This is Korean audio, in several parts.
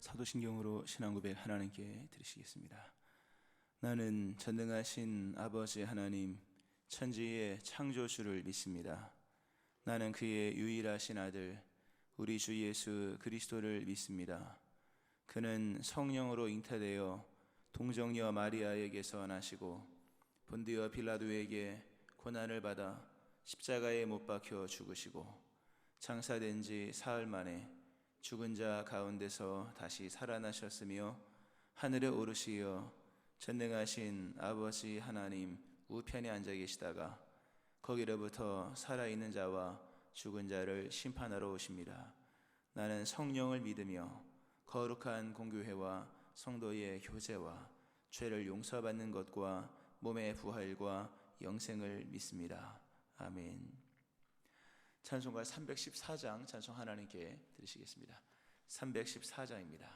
사도신경으로 신앙고백 하나님께 드리시겠습니다. 나는 전능하신 아버지 하나님, 천지의 창조주를 믿습니다. 나는 그의 유일하신 아들, 우리 주 예수 그리스도를 믿습니다. 그는 성령으로 잉태되어 동정녀 마리아에게서 나시고 본디오 빌라도에게 고난을 받아 십자가에 못 박혀 죽으시고 장사된 지 사흘 만에 죽은 자 가운데서 다시 살아나셨으며 하늘에 오르시어 전능하신 아버지 하나님 우편에 앉아 계시다가 거기로부터 살아있는 자와 죽은 자를 심판하러 오십니다. 나는 성령을 믿으며 거룩한 공교회와 성도의 교제와 죄를 용서받는 것과 몸의 부활과 영생을 믿습니다. 아멘. 찬송가 314장 찬송 하나님께 드리시겠습니다. 314장입니다.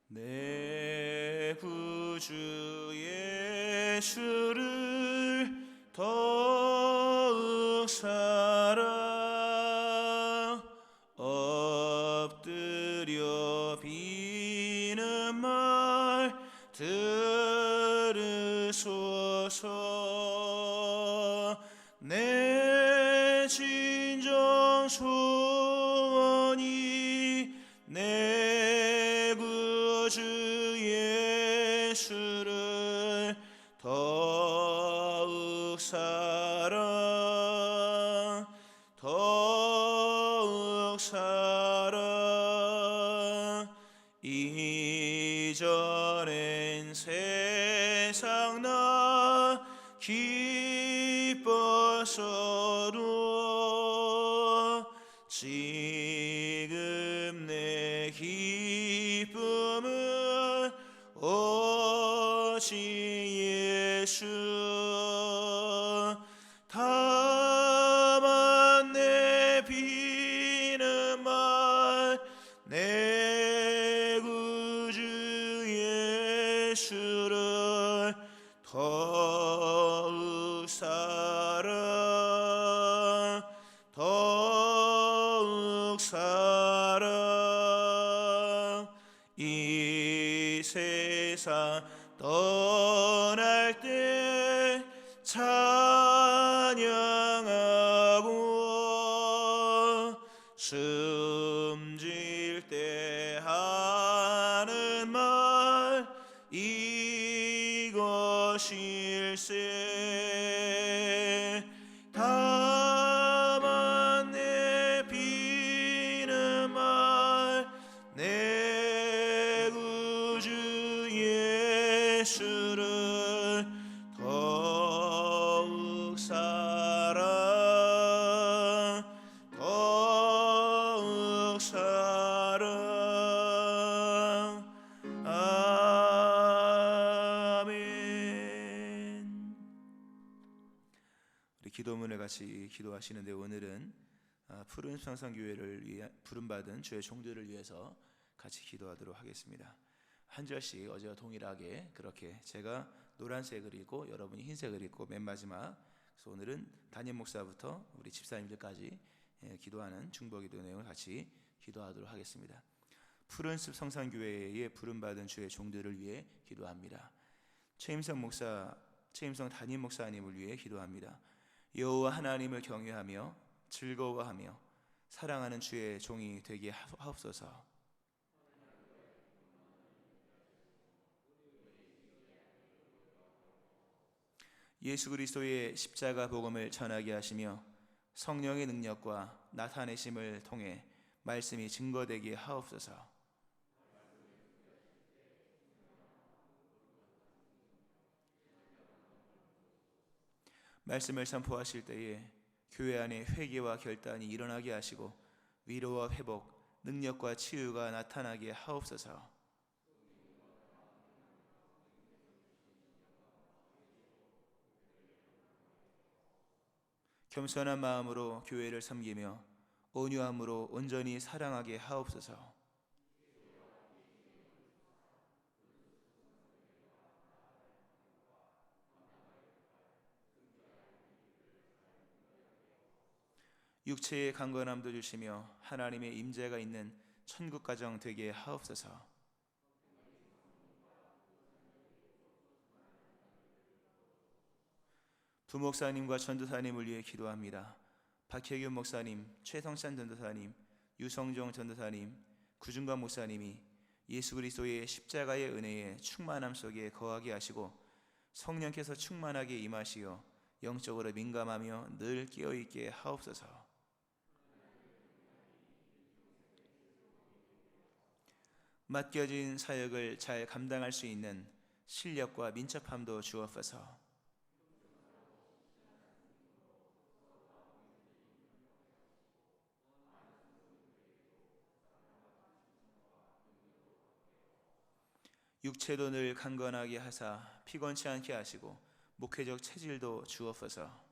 내 구주 예수를 더욱 사랑 엎드려 비는 말 들으소서. 내 진정 소원이 내 구주 예수를 더욱 사랑 더욱 사랑. 이전엔 세상 나 기뻤어도 지금 내 기쁨은 오직 예수. 다만 내 비는 말 내 구주 예수를 더욱 사랑 더욱 사랑. 이 세상 떠날 때 찬양하고 숨질 때 하는 말 이것일세. 다만 내 비는 말 내 구주 예수를 더욱 사랑 더욱 사랑. 아멘. 우리 기도문을 같이 기도하시는데 오늘은 푸른 성산교회를 위해 부름받은 주의 종들을 위해서 같이 기도하도록 하겠습니다. 한 절씩 어제와 동일하게 그렇게 제가 노란색을 입고 여러분이 흰색을 입고 맨 마지막 그래서 오늘은 담임 목사부터 우리 집사님들까지 기도하는 중보기도 내용을 같이 기도하도록 하겠습니다. 푸른 숲 성산교회에 부름받은 주의 종들을 위해 기도합니다. 최임성 목사, 최임성 담임 목사님을 위해 기도합니다. 여호와 하나님을 경외하며 즐거워하며 사랑하는 주의 종이 되게 하옵소서. 예수 그리스도의 십자가 복음을 전하게 하시며 성령의 능력과 나타내심을 통해 말씀이 증거되게 하옵소서. 말씀을 선포하실 때에 교회 안에 회개와 결단이 일어나게 하시고 위로와 회복, 능력과 치유가 나타나게 하옵소서. 겸손한 마음으로 교회를 섬기며 온유함으로 온전히 사랑하게 하옵소서. 육체의 강건함도 주시며 하나님의 임재가 있는 천국 가정 되게 하옵소서. 부목사님과 전도사님을 위해 기도합니다. 박혜균 목사님, 최성찬 전도사님, 유성종 전도사님, 구중관 목사님이 예수 그리스도의 십자가의 은혜에 충만함 속에 거하게 하시고 성령께서 충만하게 임하시어 영적으로 민감하며 늘 깨어있게 하옵소서. 맡겨진 사역을 잘 감당할 수 있는 실력과 민첩함도 주옵소서. 육체도 늘 강건하게 하사 피곤치 않게 하시고 목회적 체질도 주옵소서.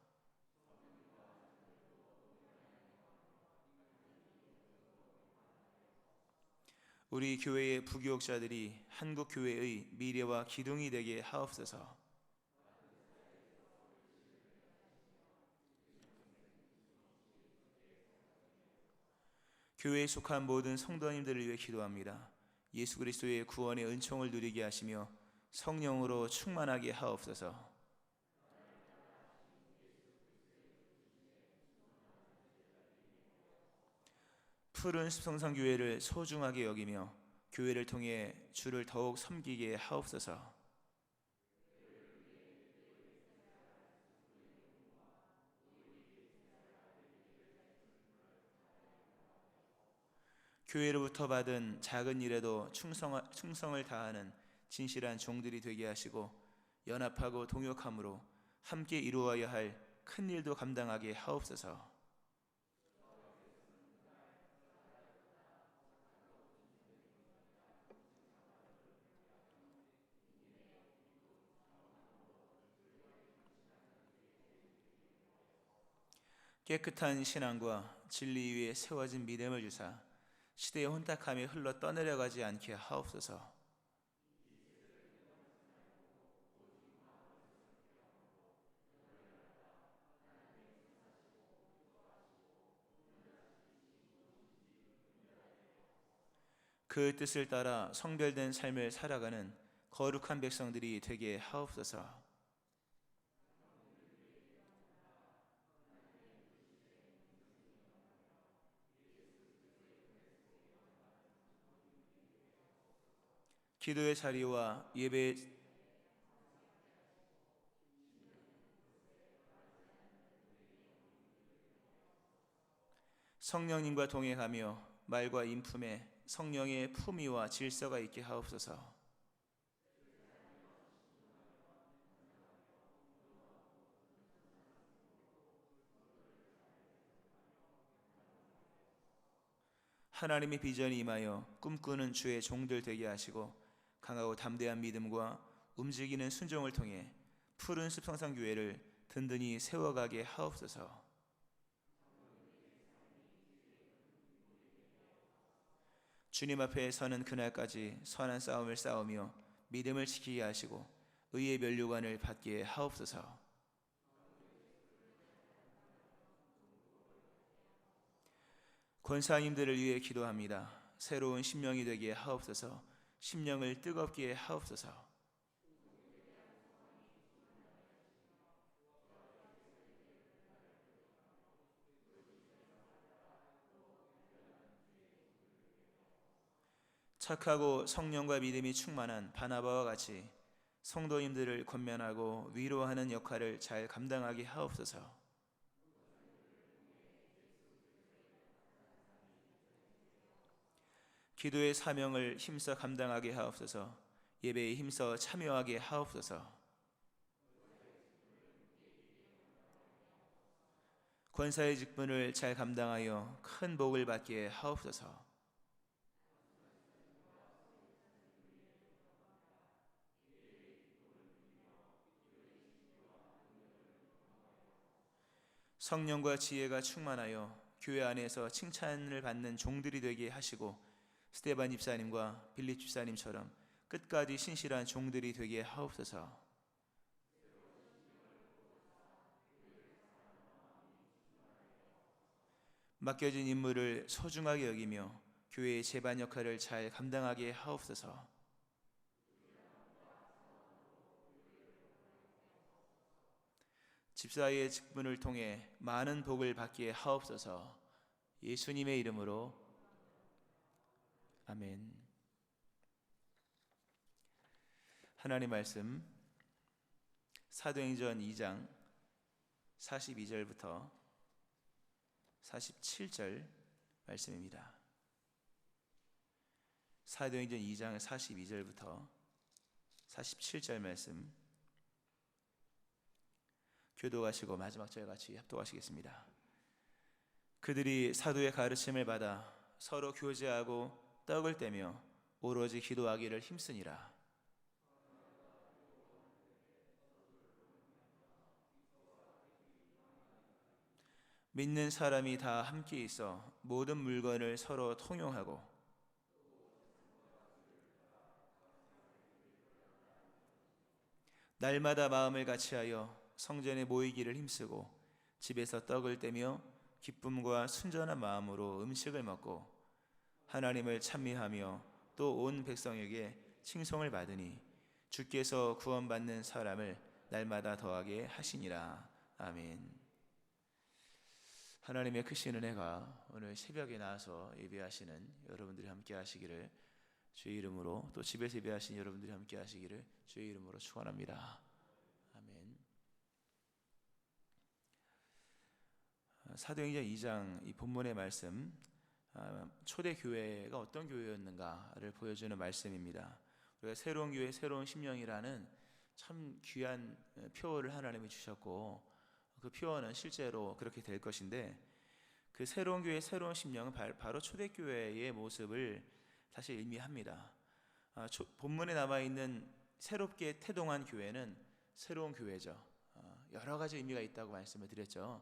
우리 교회의 부교육자들이 한국 교회의 미래와 기둥이 되게 하옵소서. 교회에 속한 모든 성도님들을 위해 기도합니다. 예수 그리스도의 구원의 은총을 누리게 하시며 성령으로 충만하게 하옵소서. 푸른 숲성산교회를 소중하게 여기며 교회를 통해 주를 더욱 섬기게 하옵소서. 교회로부터 받은 작은 일에도 충성을 다하는 진실한 종들이 되게 하시고 연합하고 동역함으로 함께 이루어야 할 큰 일도 감당하게 하옵소서. 깨끗한 신앙과 진리 위에 세워진 믿음을 주사 시대의 혼탁함에 흘러 떠내려가지 않게 하옵소서. 그 뜻을 따라 성별된 삶을 살아가는 거룩한 백성들이 되게 하옵소서. 기도의 자리와 예배의 성령님과 동행하며 말과 인품에 성령의 품위와 질서가 있게 하옵소서. 하나님의 비전이 임하여 꿈꾸는 주의 종들 되게 하시고 강하고 담대한 믿음과 움직이는 순종을 통해 푸른 숲성산교회를 든든히 세워가게 하옵소서. 주님 앞에 서는 그날까지 선한 싸움을 싸우며 믿음을 지키게 하시고 의의 면류관을 받게 하옵소서. 권사님들을 위해 기도합니다. 새로운 심령이 되게 하옵소서. 심령을 뜨겁게 하옵소서. 착하고 성령과 믿음이 충만한 바나바와 같이 성도님들을 권면하고 위로하는 역할을 잘 감당하게 하옵소서. 기도의 사명을 힘써 감당하게 하옵소서. 예배에 힘써 참여하게 하옵소서. 권사의 직분을 잘 감당하여 큰 복을 받게 하옵소서. 성령과 지혜가 충만하여 교회 안에서 칭찬을 받는 종들이 되게 하시고 스데반 집사님과 빌립 집사님처럼 끝까지 신실한 종들이 되게 하옵소서. 맡겨진 임무를 소중하게 여기며 교회의 제반 역할을 잘 감당하게 하옵소서. 집사의 직분을 통해 많은 복을 받게 하옵소서. 예수님의 이름으로 아멘. 하나님 말씀 사도행전 2장 42절부터 47절 말씀입니다. 사도행전 2장 42절부터 47절 말씀 교도하시고 마지막 저와 같이 합독하시겠습니다. 그들이 사도의 가르침을 받아 서로 교제하고 떡을 떼며 오로지 기도하기를 힘쓰니라. 믿는 사람이 다 함께 있어 모든 물건을 서로 통용하고 날마다 마음을 같이하여 성전에 모이기를 힘쓰고 집에서 떡을 떼며 기쁨과 순전한 마음으로 음식을 먹고 하나님을 찬미하며 또 온 백성에게 칭송을 받으니 주께서 구원받는 사람을 날마다 더하게 하시니라. 아멘. 하나님의 크신 은혜가 오늘 새벽에 나와서 예배하시는 여러분들이 함께 하시기를 주의 이름으로, 또 집에서 예배하시는 여러분들이 함께 하시기를 주의 이름으로 축원합니다. 아멘. 사도행전 2장 이 본문의 말씀, 초대 교회가 어떤 교회였는가를 보여주는 말씀입니다. 우리가 새로운 교회, 새로운 심령이라는 참 귀한 표어를 하나님이 주셨고, 그 표어는 실제로 그렇게 될 것인데, 그 새로운 교회, 새로운 심령은 바로 초대교회의 모습을 사실 의미합니다. 본문에 남아있는 새롭게 태동한 교회는 새로운 교회죠. 여러 가지 의미가 있다고 말씀을 드렸죠.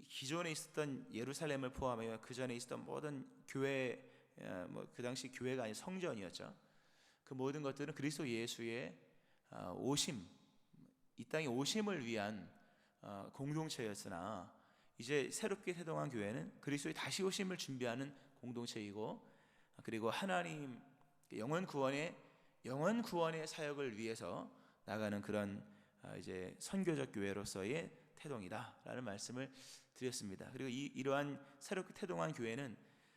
기존에 있었던 예루살렘을 포함하여 그 전에 있었던 모든 교회, 그 당시 교회가 아닌 성전이었죠. 그 모든 것들은 그리스도 예수의 오심, 이 땅에 오심을 위한 공동체였으나, 이제 새롭게 태동한 교회는 그리스도의 다시 오심을 준비하는 공동체이고, 그리고 하나님 영원 구원의 사역을 위해서 나가는 그런 이제 선교적 교회로서의 태동이다라는 말씀을 드렸습니다. 그리고 이러한 새롭게 태동한 교회는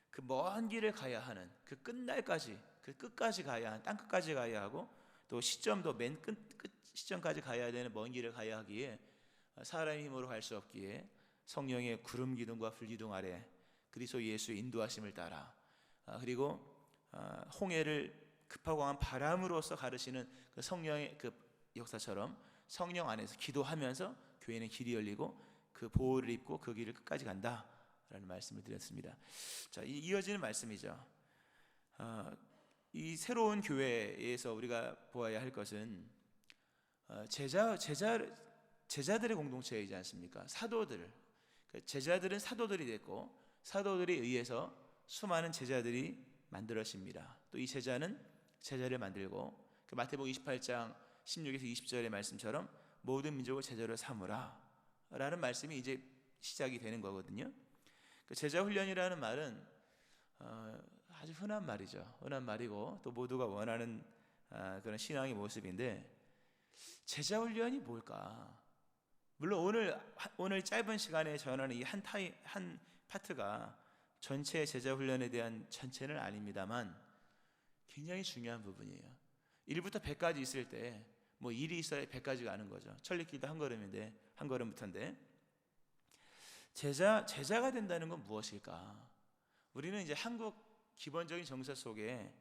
그 먼 길을 가야 하는, 그 끝날까지, 그 끝까지 가야 하는, 땅 끝까지 가야 하고, 또 시점도 맨 끝 시점까지 가야 되는 먼 길을 가야 하기에 사람의 힘으로 갈 수 없기에 성령의 구름 기둥과 불 기둥 아래 그리스도 예수의 인도하심을 따라, 그리고 홍해를 급하고 강한 바람으로서 가르시는 그 성령의 그 역사처럼 성령 안에서 기도하면서 교회는 길이 열리고 그 보호를 입고 그 길을 끝까지 간다라는 말씀을 드렸습니다. 자, 이어지는 말씀이죠. 이 새로운 교회에서 우리가 보아야 할 것은 제자들의 공동체이지 않습니까? 사도들, 제자들은 사도들이 됐고, 사도들에 의해서 수많은 제자들이 만들어집니다. 또 이 제자는 제자를 만들고, 그 마태복음 28장 16에서 20절의 말씀처럼 모든 민족을 제자로 삼으라 라는 말씀이 이제 시작이 되는 거거든요. 그 제자 훈련이라는 말은 아주 흔한 말이죠. 흔한 말이고, 또 모두가 원하는 그런 신앙의 모습인데, 제자 훈련이 뭘까? 물론 오늘 짧은 시간에 전하는 이 한 파트가 전체 제자 훈련에 대한 전체는 아닙니다만 굉장히 중요한 부분이에요. 1부터 100까지 있을 때 뭐 1이 있어야 100까지 가는 거죠. 천리길도 한 걸음부터인데, 제자가 된다는 건 무엇일까? 우리는 이제 한국 기본적인 정서 속에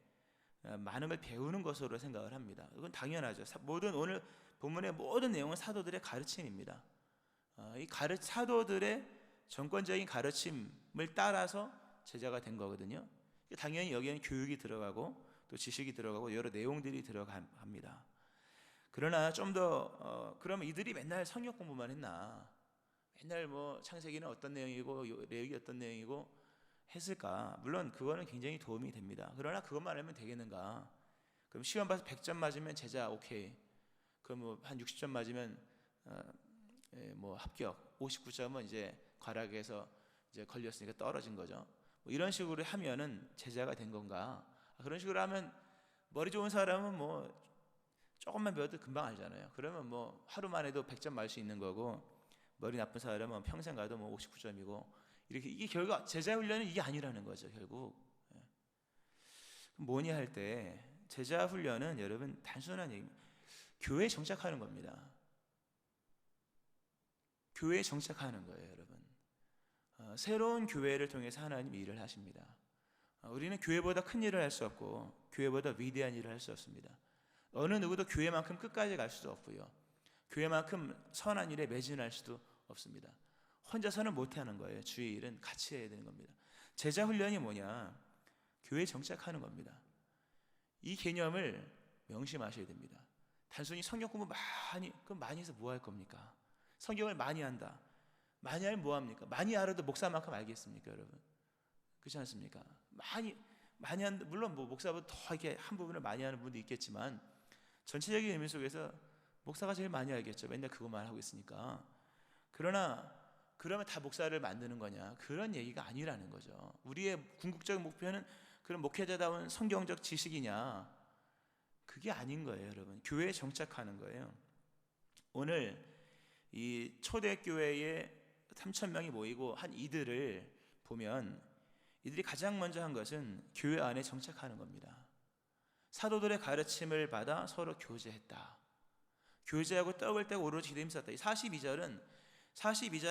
많은 걸 배우는 것으로 생각을 합니다. 이건 당연하죠. 오늘 본문의 모든 내용은 사도들의 가르침입니다. 사도들의 정권적인 가르침을 따라서 제자가 된 거거든요. 당연히 여기에는 교육이 들어가고 또 지식이 들어가고 여러 내용들이 들어갑니다. 그러나 좀 더 그러면 이들이 맨날 성경 공부만 했나? 맨날 뭐 창세기는 어떤 내용이고 레위기 어떤 내용이고 했을까? 물론 그거는 굉장히 도움이 됩니다. 그러나 그것만 알면 되겠는가? 그럼 시험 봐서 100점 맞으면 제자 오케이. 그럼 뭐 한 60점 맞으면 뭐 합격. 59점은 이제 과락에서 이제 걸렸으니까 떨어진 거죠. 뭐 이런 식으로 하면은 제자가 된 건가? 그런 식으로 하면 머리 좋은 사람은 뭐 조금만 배워도 금방 알잖아요. 그러면 뭐 하루만 해도 100점 맞을 수 있는 거고, 머리 나쁜 사람은 평생 가도 뭐 59점이고 이렇게. 이게 결국 제자 훈련은 이게 아니라는 거죠. 결국 뭐니 할 때 제자 훈련은 여러분 단순한 얘기입니다. 교회에 정착하는 겁니다. 교회에 정착하는 거예요, 여러분. 새로운 교회를 통해서 하나님 일을 하십니다. 우리는 교회보다 큰 일을 할 수 없고 교회보다 위대한 일을 할 수 없습니다. 어느 누구도 교회만큼 끝까지 갈 수도 없고요, 교회만큼 선한 일에 매진할 수도 없습니다. 혼자서는 못하는 거예요. 주의 일은 같이 해야 되는 겁니다. 제자 훈련이 뭐냐? 교회에 정착하는 겁니다. 이 개념을 명심하셔야 됩니다. 단순히 성경 공부 많이 해서 뭐 할 겁니까? 성경을 많이 한다. 많이 하면 뭐 합니까? 많이 알아도 목사만큼 알겠습니까, 여러분? 그렇지 않습니까? 많이 한다. 물론 뭐 목사보다 더 이렇게 한 부분을 많이 하는 분도 있겠지만 전체적인 의미 속에서 목사가 제일 많이 알겠죠. 맨날 그것만 하고 있으니까. 그러나 그러면 다 목사를 만드는 거냐? 그런 얘기가 아니라는 거죠. 우리의 궁극적인 목표는 그런 목회자다운 성경적 지식이냐? 그게 아닌 거예요, 여러분. 교회에 정착하는 거예요. 오늘 이 초대교회에 3,000명이 모이고 한 이들을 보면 이들이 가장 먼저 한 것은 교회 안에 정착하는 겁니다. 사도들의 가르침을 받아 서로 교제했다. 교제하고 떡을 떼고 오로지 기도에 힘썼다. 이 42절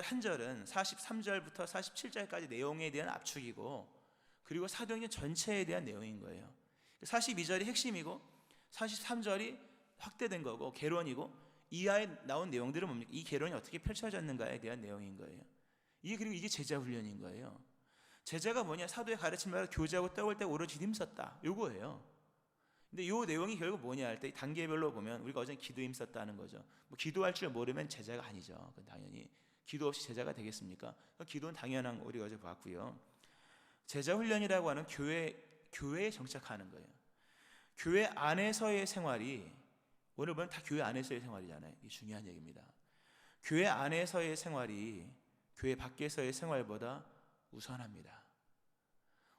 한 절은 43절부터 47절까지 내용에 대한 압축이고, 그리고 사도행전 전체에 대한 내용인 거예요. 42절이 핵심이고 43절이 확대된 거고 개론이고, 이하에 나온 내용들은 뭡니까? 이 개론이 어떻게 펼쳐졌는가에 대한 내용인 거예요. 그리고 이게 제자 훈련인 거예요. 제자가 뭐냐? 사도의 가르침을 받아 교제하고 떡을 떼고 오로지 힘썼다. 요거예요. 근데 이 내용이 결국 뭐냐 할 때 단계별로 보면, 우리가 어제 기도에 힘썼다는 거죠. 뭐 기도할 줄 모르면 제자가 아니죠. 당연히 기도 없이 제자가 되겠습니까? 기도는 당연한 거 우리가 어제 봤고요. 제자 훈련이라고 하는 교회에 정착하는 거예요. 교회 안에서의 생활이, 오늘 보면 다 교회 안에서의 생활이잖아요. 이게 중요한 얘기입니다. 교회 안에서의 생활이 교회 밖에서의 생활보다 우선합니다.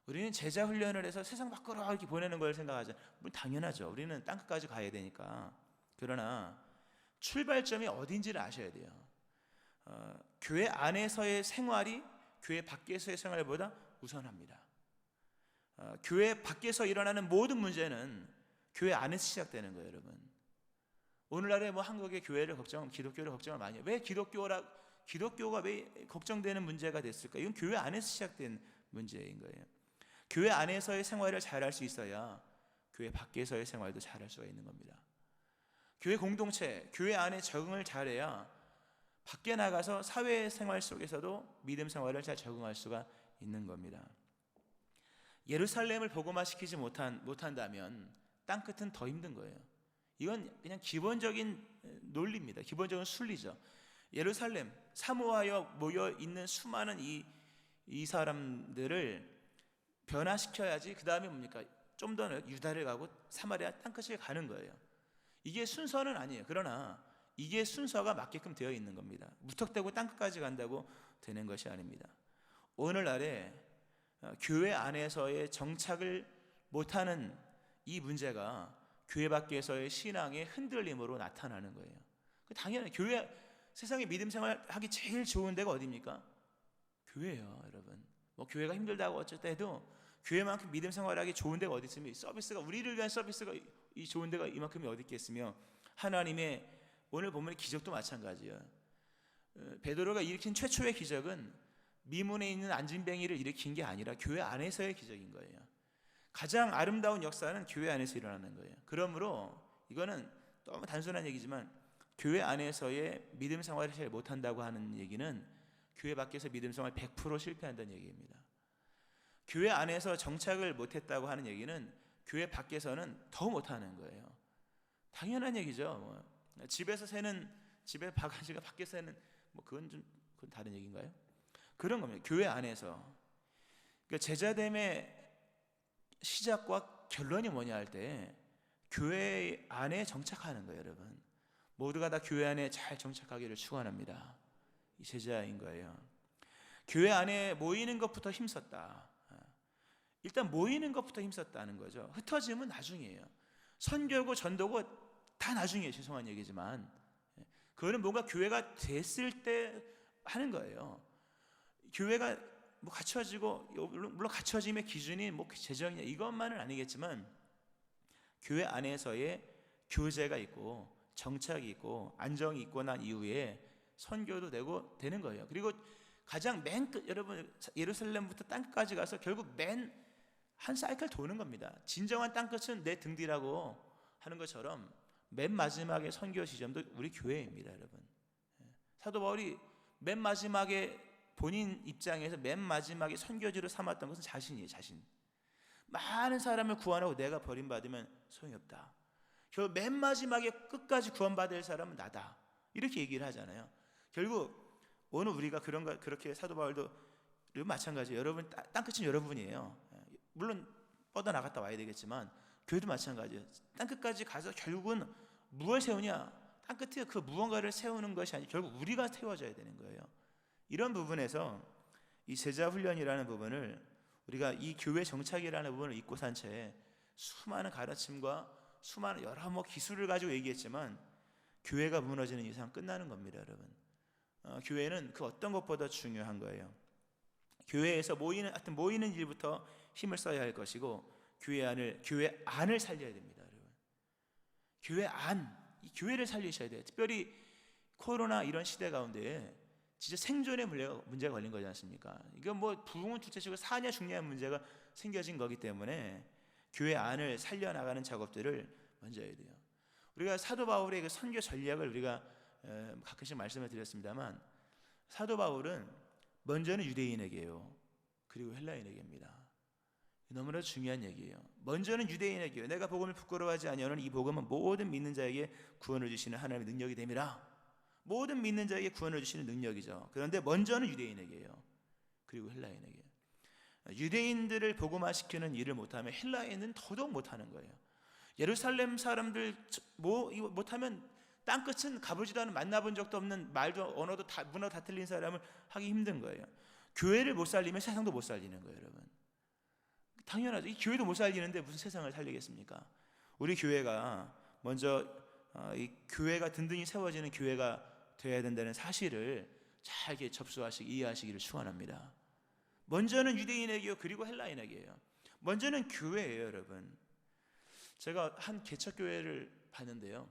우리는 제자 훈련을 해서 세상 밖으로 이렇게 보내는 걸 생각하죠. 물론 당연하죠. 우리는 땅끝까지 가야 되니까. 그러나 출발점이 어딘지를 아셔야 돼요. 교회 안에서의 생활이 교회 밖에서의 생활보다 우선합니다. 교회 밖에서 일어나는 모든 문제는 교회 안에서 시작되는 거예요, 여러분. 오늘날에 뭐 한국의 기독교를 걱정을 많이 해요. 왜 기독교가 왜 걱정되는 문제가 됐을까? 이건 교회 안에서 시작된 문제인 거예요. 교회 안에서의 생활을 잘할 수 있어야 교회 밖에서의 생활도 잘할 수가 있는 겁니다. 교회 공동체, 교회 안에 적응을 잘해야 밖에 나가서 사회생활 속에서도 믿음 생활을 잘 적응할 수가 있는 겁니다. 예루살렘을 복음화시키지 못한다면 땅끝은 더 힘든 거예요. 이건 그냥 기본적인 논리입니다. 기본적인 순리죠. 예루살렘, 사모하여 모여있는 수많은 이 사람들을 변화시켜야지 그 다음에 뭡니까? 좀 더 유다를 가고 사마리아 땅끝을 가는 거예요. 이게 순서는 아니에요. 그러나 이게 순서가 맞게끔 되어 있는 겁니다. 무턱대고 땅끝까지 간다고 되는 것이 아닙니다. 오늘날에 교회 안에서의 정착을 못하는 이 문제가 교회 밖에서의 신앙의 흔들림으로 나타나는 거예요. 당연히 세상에 믿음 생활하기 제일 좋은 데가 어디입니까? 교회예요, 여러분. 뭐 교회가 힘들다고 어쨌다 해도 교회만큼 믿음 생활하기 좋은 데가 어디 있으며, 서비스가, 우리를 위한 서비스가 이 좋은 데가 이만큼이 어디 있겠으며, 하나님의 오늘 본문의 기적도 마찬가지예요. 베드로가 일으킨 최초의 기적은 미문에 있는 안진뱅이를 일으킨 게 아니라 교회 안에서의 기적인 거예요. 가장 아름다운 역사는 교회 안에서 일어나는 거예요. 그러므로 이거는 너무 단순한 얘기지만 교회 안에서의 믿음 생활을 잘 못한다고 하는 얘기는 교회 밖에서 믿음 생활 100% 실패한다는 얘기입니다. 교회 안에서 정착을 못했다고 하는 얘기는 교회 밖에서는 더 못하는 거예요. 당연한 얘기죠. 집에 바가지가 밖에 새는, 뭐 그건 좀 그건 다른 얘기인가요? 그런 겁니다. 교회 안에서. 그러니까 제자됨의 시작과 결론이 뭐냐 할 때 교회 안에 정착하는 거예요, 여러분. 모두가 다 교회 안에 잘 정착하기를 축원합니다. 이 제자인 거예요. 교회 안에 모이는 것부터 힘썼다. 일단 모이는 것부터 힘썼다는 거죠. 흩어짐은 나중이에요. 선교고 전도고 다 나중이에요. 죄송한 얘기지만 그거는 뭔가 교회가 됐을 때 하는 거예요. 교회가 뭐 갖춰지고, 물론 갖춰짐의 기준이 뭐 재정이냐 이것만은 아니겠지만 교회 안에서의 교제가 있고 정착이 있고 안정이 있고 난 이후에 선교도 되고 되는 거예요. 그리고 가장 맨 끝, 여러분 예루살렘부터 땅끝까지 가서 결국 맨 한 사이클 도는 겁니다. 진정한 땅끝은 내 등 뒤라고 하는 것처럼 맨 마지막에 선교 지점도 우리 교회입니다, 여러분. 사도 바울이 맨 마지막에 본인 입장에서 맨 마지막에 선교지로 삼았던 것은 자신이에요, 자신. 많은 사람을 구원하고 내가 버림받으면 소용이 없다. 결국 맨 마지막에 끝까지 구원받을 사람은 나다. 이렇게 얘기를 하잖아요. 결국 오늘 우리가 그렇게 사도 바울도 마찬가지예요. 여러분 땅끝은 여러분이에요. 물론 뻗어 나갔다 와야 되겠지만 교회도 마찬가지예요. 땅끝까지 가서 결국은 무엇을 세우냐? 땅끝에 그 무언가를 세우는 것이 아니라 결국 우리가 세워져야 되는 거예요. 이런 부분에서 이 제자 훈련이라는 부분을 우리가 이 교회 정착이라는 부분을 잊고 산 채 수많은 가르침과 수많은 여러 기술을 가지고 얘기했지만 교회가 무너지는 이상 끝나는 겁니다, 여러분. 교회는 그 어떤 것보다 중요한 거예요. 교회에서 모이는 일부터 힘을 써야 할 것이고 교회 안을 살려야 됩니다, 여러분. 이 교회를 살리셔야 돼요. 특별히 코로나 이런 시대 가운데 진짜 생존의 문제가 걸린 거지 않습니까? 이건 뭐 부흥은 둘째치고 사냐 죽냐의 문제가 생겨진 거기 때문에 교회 안을 살려나가는 작업들을 먼저 해야 돼요. 우리가 사도 바울의 그 선교 전략을 우리가 가끔씩 말씀을 드렸습니다만 사도 바울은 먼저는 유대인에게요. 그리고 헬라인에게입니다. 너무나 중요한 얘기예요. 먼저는 유대인에게요. 내가 복음을 부끄러워하지 아니하노니 이 복음은 모든 믿는 자에게 구원을 주시는 하나님의 능력이 됨이라. 모든 믿는 자에게 구원을 주시는 능력이죠. 그런데 먼저는 유대인에게요. 그리고 헬라인에게. 유대인들을 복음화시키는 일을 못하면 헬라인은 더더욱 못하는 거예요. 예루살렘 사람들 이거 못하면 땅끝은 가보지도 않은 만나본 적도 없는 말도 언어도 문화도 다 틀린 사람을 하기 힘든 거예요. 교회를 못 살리면 세상도 못 살리는 거예요, 여러분. 당연하죠. 이 교회도 못 살리는데 무슨 세상을 살리겠습니까? 우리 교회가 먼저 이 교회가 든든히 세워지는 교회가 되어야 된다는 사실을 잘 이해하시기를 축원합니다. 먼저는 유대인에게요, 그리고 헬라인에게요. 먼저는 교회예요, 여러분. 제가 한 개척교회를 봤는데요.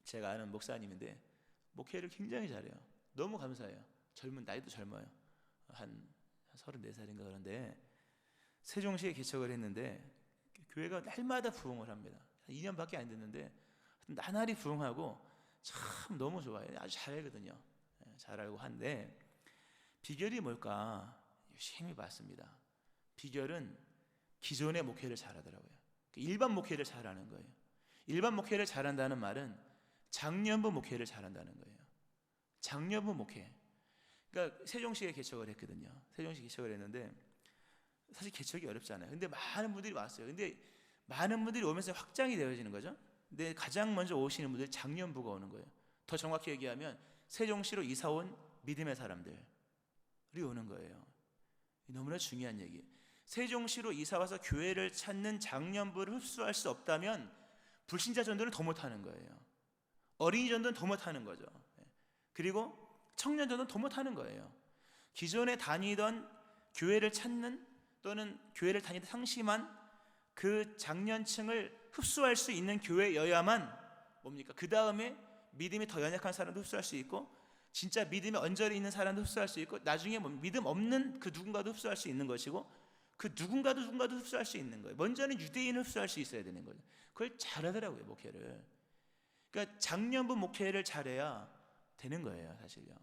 제가 아는 목사님인데 목회를 굉장히 잘해요. 너무 감사해요. 나이도 젊어요. 한 34살인가 그런데 세종시에 개척을 했는데 교회가 날마다 부흥을 합니다. 2년밖에 안 됐는데 나날이 부흥하고 참 너무 좋아요. 아주 잘하거든요. 잘 알고 한데 비결이 뭘까 열심히 봤습니다. 비결은 기존의 목회를 잘하더라고요. 일반 목회를 잘하는 거예요. 일반 목회를 잘한다는 말은 장년부 목회를 잘한다는 거예요. 장년부 목회. 그러니까 세종시에 개척을 했거든요. 세종시 개척을 했는데 사실 개척이 어렵잖아요. 근데 많은 분들이 왔어요. 근데 많은 분들이 오면서 확장이 되어지는 거죠. 근데 가장 먼저 오시는 분들이 장년부가 오는 거예요. 더 정확히 얘기하면 세종시로 이사 온 믿음의 사람들이 오는 거예요. 너무나 중요한 얘기예요. 세종시로 이사 와서 교회를 찾는 장년부를 흡수할 수 없다면 불신자 전도는 더 못하는 거예요. 어린이 전도는 더 못하는 거죠. 그리고 청년 전도는 더 못하는 거예요. 기존에 다니던 교회를 찾는 또는 교회를 다니던 상심한 그 장년층을 흡수할 수 있는 교회여야만 뭡니까? 그 다음에 믿음이 더 연약한 사람도 흡수할 수 있고 진짜 믿음에 언저리 있는 사람도 흡수할 수 있고 나중에 믿음 없는 그 누군가도 흡수할 수 있는 것이고 그 누군가도 흡수할 수 있는 거예요. 먼저는 유대인을 흡수할 수 있어야 되는 거예요. 그걸 잘하더라고요, 목회를. 그러니까 장년부 목회를 잘해야 되는 거예요, 사실요.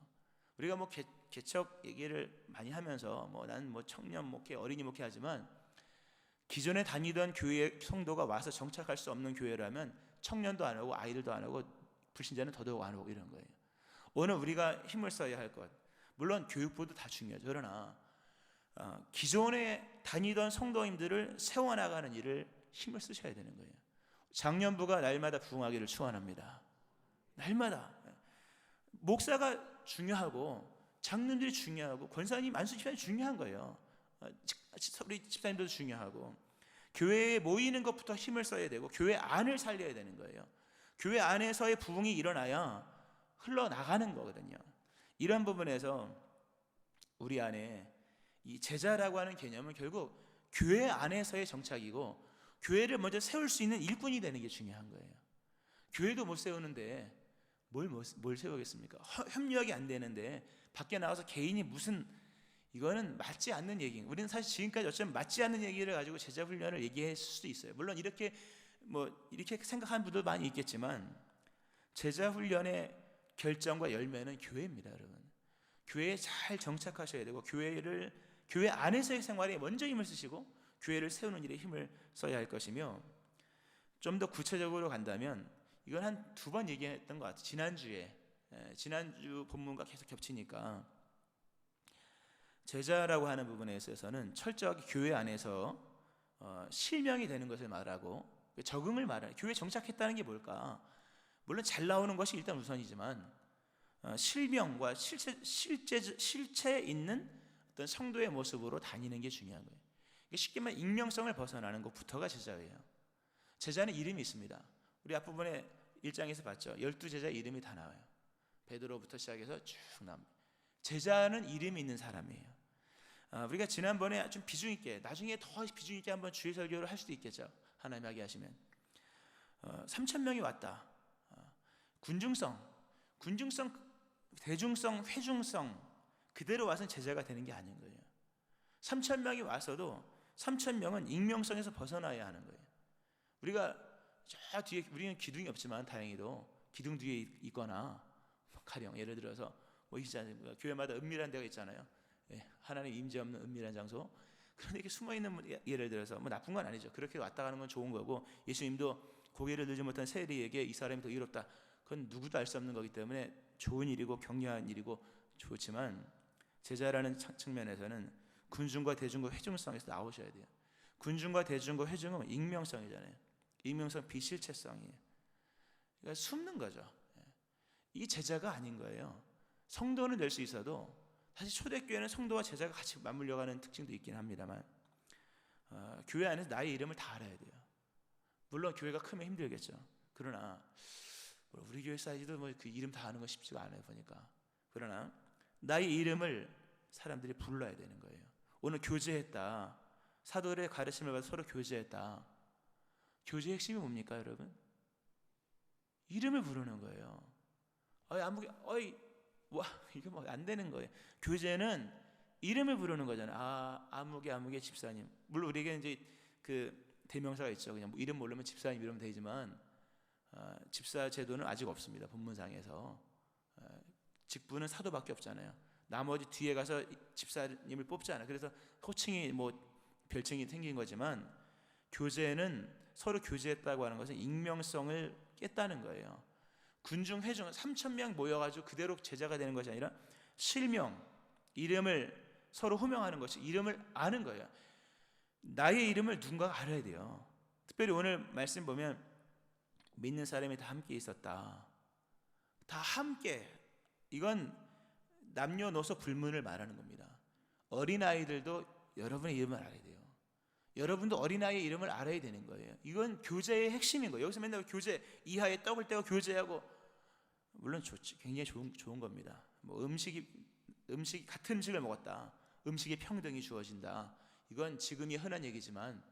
우리가 뭐 개척 얘기를 많이 하면서 나는 청년 목회, 어린이 목회 하지만 기존에 다니던 교회 성도가 와서 정착할 수 없는 교회라면 청년도 안 하고 아이들도 안 하고 불신자는 더더욱 안 하고 이런 거예요. 오늘 우리가 힘을 써야 할 것, 물론 교육부도 다 중요하죠. 그러나 기존에 다니던 성도님들을 세워나가는 일을 힘을 쓰셔야 되는 거예요. 장년부가 날마다 부흥하기를 축원합니다. 날마다. 목사가 중요하고 장로들이 중요하고 권사님, 안수 집사님이 중요한 거예요. 우리 집사님들도 중요하고 교회에 모이는 것부터 힘을 써야 되고 교회 안을 살려야 되는 거예요. 교회 안에서의 부흥이 일어나야 흘러나가는 거거든요. 이런 부분에서 우리 안에 이 제자라고 하는 개념은 결국 교회 안에서의 정착이고 교회를 먼저 세울 수 있는 일꾼이 되는 게 중요한 거예요. 교회도 못 세우는데 뭘 세우겠습니까? 협력이 안 되는데 밖에 나가서 개인이 무슨, 이거는 맞지 않는 얘기인. 우리는 사실 지금까지 어쩌면 맞지 않는 얘기를 가지고 제자 훈련을 얘기했을 수도 있어요. 물론 이렇게 생각하는 분도 많이 있겠지만 제자 훈련의 결정과 열매는 교회입니다, 여러분. 교회에 잘 정착하셔야 되고 교회 안에서의 생활에 먼저 힘을 쓰시고 교회를 세우는 일에 힘을 써야 할 것이며, 좀 더 구체적으로 간다면 이건 한 2번 얘기했던 것 같아요. 지난주 본문과 계속 겹치니까 제자라고 하는 부분에 있어서는 철저하게 교회 안에서 실명이 되는 것을 말하고 적응을 말하는, 교회 정착했다는 게 뭘까? 물론 잘 나오는 것이 일단 우선이지만 실명과 실체에 있는 어떤 성도의 모습으로 다니는 게 중요한 거예요. 쉽게 말해 익명성을 벗어나는 것부터가 제자예요. 제자는 이름이 있습니다. 우리 앞부분에 1장에서 봤죠. 12제자 이름이 다 나와요. 베드로부터 시작해서 쭉 나옵니다. 제자는 이름이 있는 사람이에요. 우리가 지난번에 좀 비중 있게, 나중에 더 비중 있게 한번 주일 설교를 할 수도 있겠죠. 하나님 하게 하시면 3,000명이 왔다. 군중성, 대중성, 회중성 그대로 와서는 제자가 되는 게 아닌 거예요. 3,000명이 와서도 3,000명은 익명성에서 벗어나야 하는 거예요. 우리가 저 뒤에, 우리는 기둥이 없지만 다행히도 기둥 뒤에 있거나, 가령 예를 들어서 교회마다 은밀한 데가 있잖아요. 하나님 임재 없는 은밀한 장소. 그런데 이렇게 숨어 있는, 예를 들어서 나쁜 건 아니죠. 그렇게 왔다 가는 건 좋은 거고, 예수님도 고개를 들지 못한 세리에게 이 사람이 더 의롭다, 그건 누구도 알 수 없는 거기 때문에 좋은 일이고 격려한 일이고 좋지만, 제자라는 측면에서는 군중과 대중과 회중성에서 나오셔야 돼요. 군중과 대중과 회중은 익명성이잖아요. 익명성, 비실체성이에요. 그러니까 숨는 거죠. 이 제자가 아닌 거예요. 성도는 될 수 있어도 사실 초대교회는 성도와 제자가 같이 맞물려가는 특징도 있긴 합니다만, 교회 안에서 나의 이름을 다 알아야 돼요. 물론 교회가 크면 힘들겠죠. 그러나 우리 교회 사이즈도 그 이름 다 아는 건 쉽지가 않아요, 보니까. 그러나 나의 이름을 사람들이 불러야 되는 거예요. 오늘 교제했다, 사도들의 가르침을 받아 서로 교제했다. 교제의 핵심이 뭡니까, 여러분? 이름을 부르는 거예요. 이게 안 되는 거예요. 교제는 이름을 부르는 거잖아요. 아무개 집사님. 물론 우리에게 이제 그 대명사가 있죠. 그냥 이름 모르면 집사님 이러면 되지만, 집사 제도는 아직 없습니다. 본문상에서. 직분은 사도밖에 없잖아요. 나머지 뒤에 가서 집사님을 뽑잖아요. 그래서 호칭이 별칭이 생긴 거지만, 교제는 서로 교제했다고 하는 것은 익명성을 깼다는 거예요. 군중 회중 3,000명 모여가지고 그대로 제자가 되는 것이 아니라 실명, 이름을 서로 호명하는 것이, 이름을 아는 거예요. 나의 이름을 누군가가 알아야 돼요. 특별히 오늘 말씀 보면 믿는 사람이 다 함께 있었다. 다 함께, 이건 남녀노소 불문을 말하는 겁니다. 어린아이들도 여러분의 이름을 알아야 돼요. 여러분도 어린아이의 이름을 알아야 되는 거예요. 이건 교제의 핵심인 거예요. 여기서 맨날 교제, 이하에 떡을 떼고 교제하고, 물론 좋지, 굉장히 좋은 겁니다. 음식이 같은 음식을 먹었다, 음식이 평등이 주어진다, 이건 지금이 흔한 얘기지만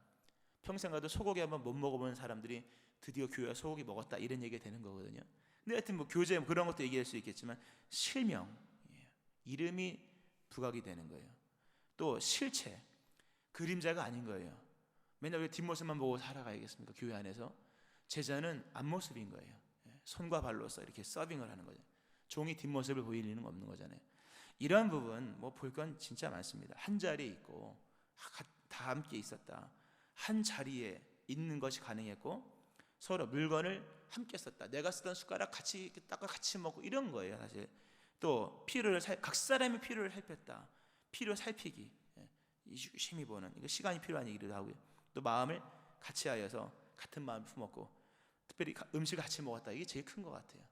평생 가도 소고기 한번 못 먹어본 사람들이 드디어 교회와 소고기 먹었다, 이런 얘기가 되는 거거든요. 근데 하여튼 교제 그런 것도 얘기할 수 있겠지만, 실명, 이름이 부각이 되는 거예요. 또 실체, 그림자가 아닌 거예요. 맨날 왜 뒷모습만 보고 살아가야겠습니까? 교회 안에서 제자는 앞모습인 거예요. 손과 발로서 이렇게 서빙을 하는 거죠. 종이 뒷모습을 보일 리는 없는 거잖아요. 이러한 부분 볼 건 진짜 많습니다. 한 자리에 있고 다 함께 있었다, 한 자리에 있는 것이 가능했고, 서로 물건을 함께 썼다, 내가 쓰던 숟가락 같이 닦아 같이 먹고, 이런 거예요. 사실 또 각 사람의 필요를 살폈다. 필요 살피기, 유심히 보는, 이거 시간이 필요한 얘기도 하고요. 또 마음을 같이 하여서 같은 마음을 품었고, 특별히 음식을 같이 먹었다. 이게 제일 큰 것 같아요.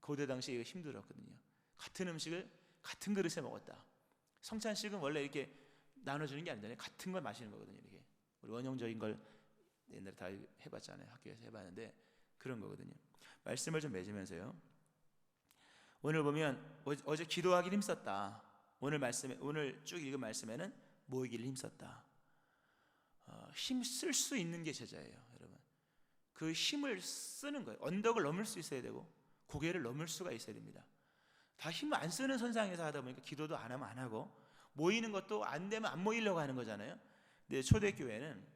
고대 당시에 이거 힘들었거든요. 같은 음식을 같은 그릇에 먹었다. 성찬식은 원래 이렇게 나눠주는 게 아니잖아요. 같은 걸 마시는 거거든요. 이렇게 우리 원형적인 걸 옛날에 다 해봤잖아요. 학교에서 해봤는데 그런 거거든요. 말씀을 좀 맺으면서요. 오늘 보면 어제 기도하기를 힘썼다. 오늘 쭉 읽은 말씀에는 모이기를 힘썼다. 힘 쓸 수 있는 게 제자예요, 여러분. 그 힘을 쓰는 거예요. 언덕을 넘을 수 있어야 되고 고개를 넘을 수가 있어야 됩니다. 다 힘 안 쓰는 선상에서 하다 보니까 기도도 안 하면 안 하고 모이는 것도 안 되면 안 모이려고 하는 거잖아요. 근데 초대교회는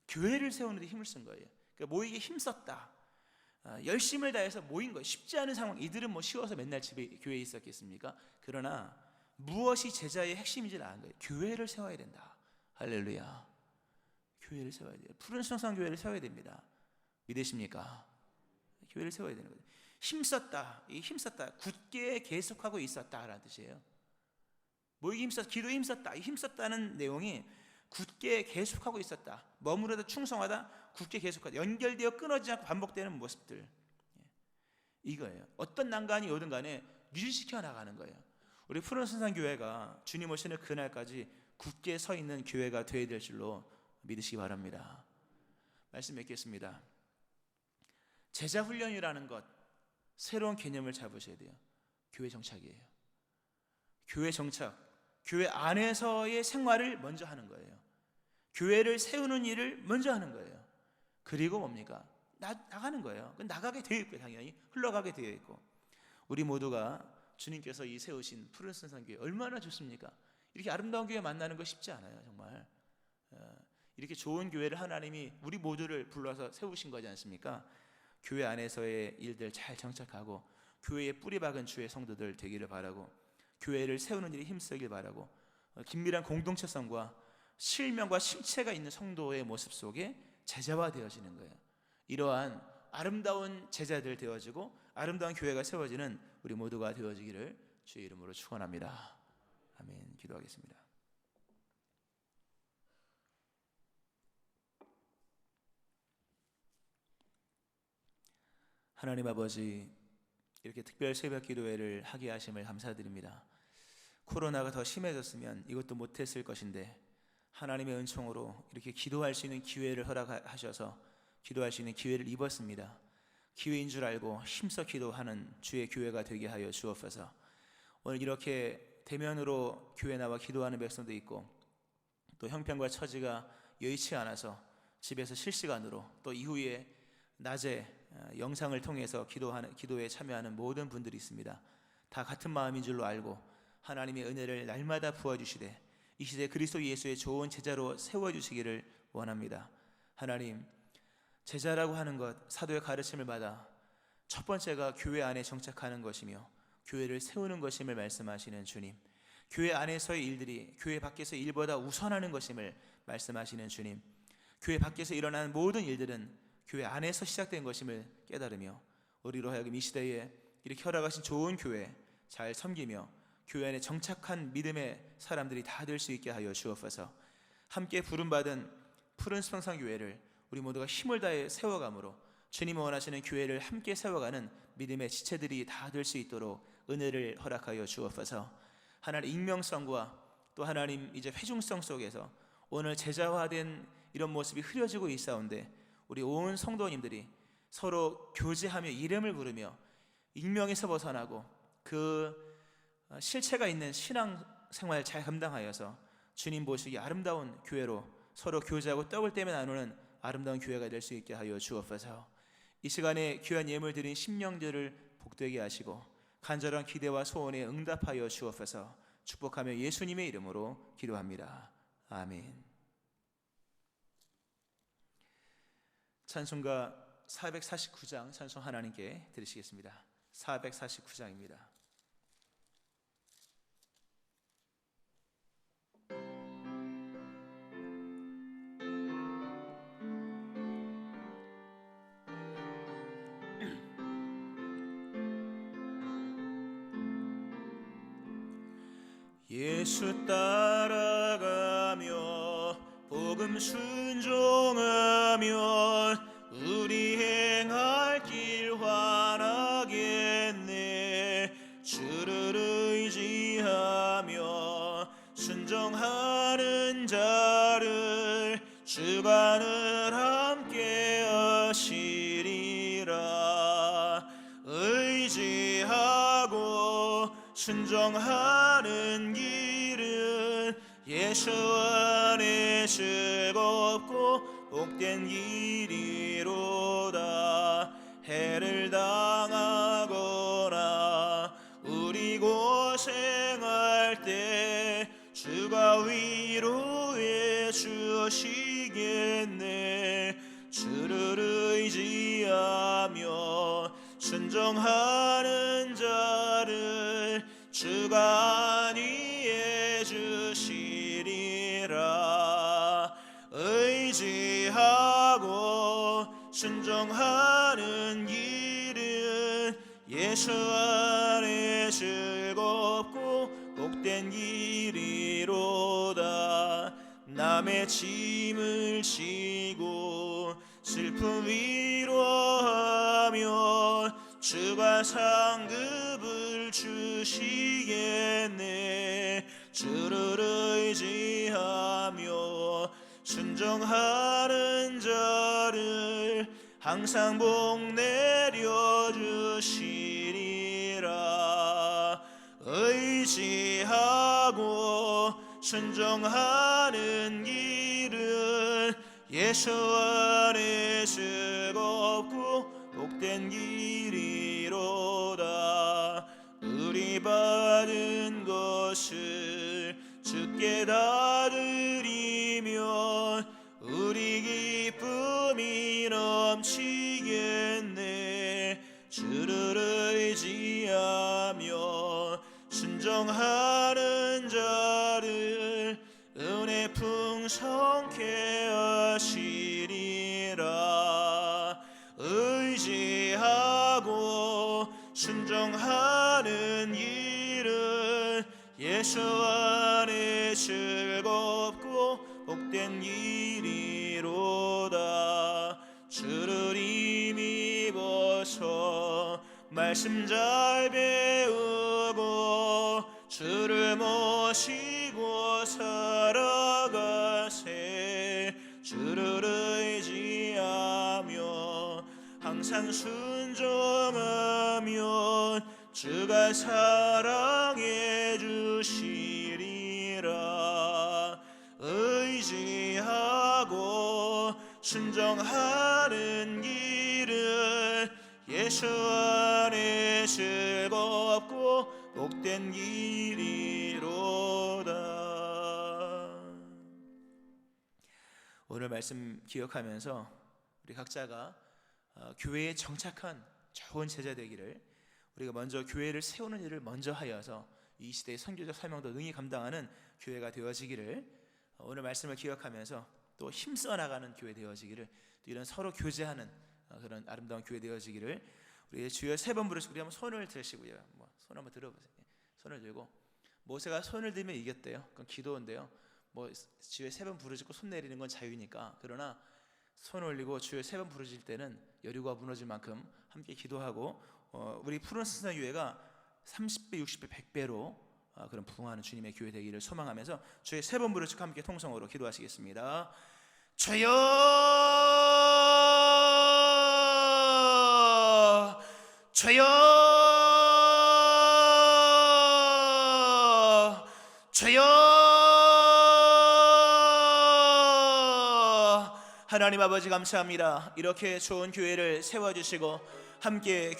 교회를 세우는 데 힘을 쓴 거예요. 그러니까 모이기에 힘썼다. 열심을 다해서 모인 거예요. 쉽지 않은 상황. 이들은 뭐 쉬워서 맨날 집에 교회에 있었겠습니까? 그러나 무엇이 제자의 핵심인지를 아는 거예요. 교회를 세워야 된다. 할렐루야. 교회를 세워야 돼요. 푸른 성산 교회를 세워야 됩니다. 믿으십니까? 교회를 세워야 되는 거예요. 힘썼다. 이 힘썼다. 굳게 계속하고 있었다라는 뜻이에요. 모이기 힘썼다. 기도에 힘썼다. 이 힘썼다는 내용이 굳게 계속하고 있었다. 머무르다 충성하다. 굳게 계속하다. 연결되어 끊어지지 않고 반복되는 모습들. 이거예요. 어떤 난관이 오든 간에 유지시켜 나가는 거예요. 우리 푸른 선산 교회가 주님 오시는 그날까지 굳게 서 있는 교회가 되어야 될 줄로 믿으시기 바랍니다. 말씀 맺겠습니다. 제자 훈련이라는 것, 새로운 개념을 잡으셔야 돼요. 교회 정착이에요. 교회 정착, 교회 안에서의 생활을 먼저 하는 거예요. 교회를 세우는 일을 먼저 하는 거예요. 그리고 뭡니까? 나가는 거예요. 나가게 되어 있고요. 당연히 흘러가게 되어 있고, 우리 모두가 주님께서 이 세우신 푸른 선산 교회 얼마나 좋습니까? 이렇게 아름다운 교회 만나는 거 쉽지 않아요. 정말 이렇게 좋은 교회를 하나님이 우리 모두를 불러서 세우신 거지 않습니까? 교회 안에서의 일들 잘 정착하고 교회에 뿌리 박은 주의 성도들 되기를 바라고, 교회를 세우는 일에 힘쓰길 바라고, 긴밀한 공동체성과 실명과 실체가 있는 성도의 모습 속에 제자화 되어지는 거예요. 이러한 아름다운 제자들 되어지고 아름다운 교회가 세워지는 우리 모두가 되어지기를 주의 이름으로 축원합니다. 아멘. 기도하겠습니다. 하나님 아버지, 이렇게 특별 새벽 기도회를 하게 하심을 감사드립니다. 코로나가 더 심해졌으면 이것도 못했을 것인데 하나님의 은총으로 이렇게 기도할 수 있는 기회를 허락하셔서 기도할 수 있는 기회를 입었습니다. 기회인 줄 알고 힘써 기도하는 주의 교회가 되게 하여 주옵소서. 오늘 이렇게 대면으로 교회 나와 기도하는 백성도 있고, 또 형편과 처지가 여의치 않아서 집에서 실시간으로, 또 이후에 낮에 영상을 통해서 기도에 참여하는 모든 분들이 있습니다. 다 같은 마음인 줄로 알고 하나님의 은혜를 날마다 부어주시되 이 시대 그리스도 예수의 좋은 제자로 세워주시기를 원합니다. 하나님, 제자라고 하는 것, 사도의 가르침을 받아 첫 번째가 교회 안에 정착하는 것이며 교회를 세우는 것임을 말씀하시는 주님, 교회 안에서의 일들이 교회 밖에서의 일보다 우선하는 것임을 말씀하시는 주님, 교회 밖에서 일어나는 모든 일들은 교회 안에서 시작된 것임을 깨달으며 우리로 하여금 이 시대에 이렇게 허락하신 좋은 교회 잘 섬기며 교회 안에 정착한 믿음의 사람들이 다 될 수 있게 하여 주옵소서. 함께 부름받은 푸른 성산교회를 우리 모두가 힘을 다해 세워감으로 주님이 원하시는 교회를 함께 세워가는 믿음의 지체들이 다 될 수 있도록 은혜를 허락하여 주옵소서. 하나님 익명성과 또 하나님 이제 회중성 속에서 오늘 제자화된 이런 모습이 흐려지고 있사온데 우리 온 성도님들이 서로 교제하며 이름을 부르며 익명에서 벗어나고 그 실체가 있는 신앙생활 잘 감당하여서 주님 보시기 아름다운 교회로 서로 교제하고 떡을 떼며 나누는 아름다운 교회가 될 수 있게 하여 주옵소서. 이 시간에 귀한 예물 드린 심령들을 복되게 하시고 간절한 기대와 소원에 응답하여 주옵소서. 축복하며 예수님의 이름으로 기도합니다. 아멘. 찬송가 449장 찬송 하나님께 드리시겠습니다. 449장입니다. 예수 따라가며 복음 순종하면 우리 행할 길 환하겠네. 주를 의지하며 순종하는 자를 주가 늘 함께 하시리라. 의지하고 순종하는 길은 예수 안에 즐겁고 복된 길이로다. 해를 당하거나 우리 고생할 때 주가 위로해 주시겠네. 주를 의지하며 순종하는 자를 주가 안위해 주시리라. 의지하고 순종하는 길은 예수 안에 즐겁고 복된 길이로다. 남의 짐을 지고 슬픔 위로하며 주가 상급을 주시겠네. 주를 의지하며 순종하는 자를 항상 복 내려주시리라. 의지하고 순종하는 길은 예수 안에 즐겁고 복된 길이로다. 우리 받은 것을 주께 다 드리면 우리 기쁨이 넘치겠네. 주를 의지하며 순종하는 자를 은혜 풍성케 하시리라. 의지하고 순종하는 일은 예수 안에 즐겁고 복된 길이로다. 주를 힘입어서 말씀 잘 배우고 주를 모시고 살아가세. 주를 의지하며 항상 순종하면 주가 사랑해 주시리라. 의지하고 순종하는 길은 예수 안에 즐겁고 복된 길이로다. 오늘 말씀 기억하면서 우리 각자가 교회에 정착한 좋은 제자 되기를, 우리가 먼저 교회를 세우는 일을 먼저 하여서 이 시대의 선교적 사명도 능히 감당하는 교회가 되어지기를, 오늘 말씀을 기억하면서 또 힘써 나가는 교회 되어지기를, 또 이런 서로 교제하는 그런 아름다운 교회 되어지기를, 우리 주여 세 번 부르시고 우리 한번 손을 들으시고요. 손 한번 들어보세요. 손을 들고, 모세가 손을 들면 이겼대요. 그건 기도인데요. 주여 세 번 부르짖고 손 내리는 건 자유니까. 그러나 손 올리고 주여 세 번 부르짖을 때는 여리고가 무너질 만큼 함께 기도하고, 우리 푸른 스승 교회가 30배, 60배, 100배로 그런 부흥하는 주님의 교회 되기를 소망하면서 주여 세 번 부르짖고 함께 통성으로 기도하시겠습니다. 주여, 주여, 주여. 하나님 아버지 감사합니다. 이렇게 좋은 교회를 세워주시고 함께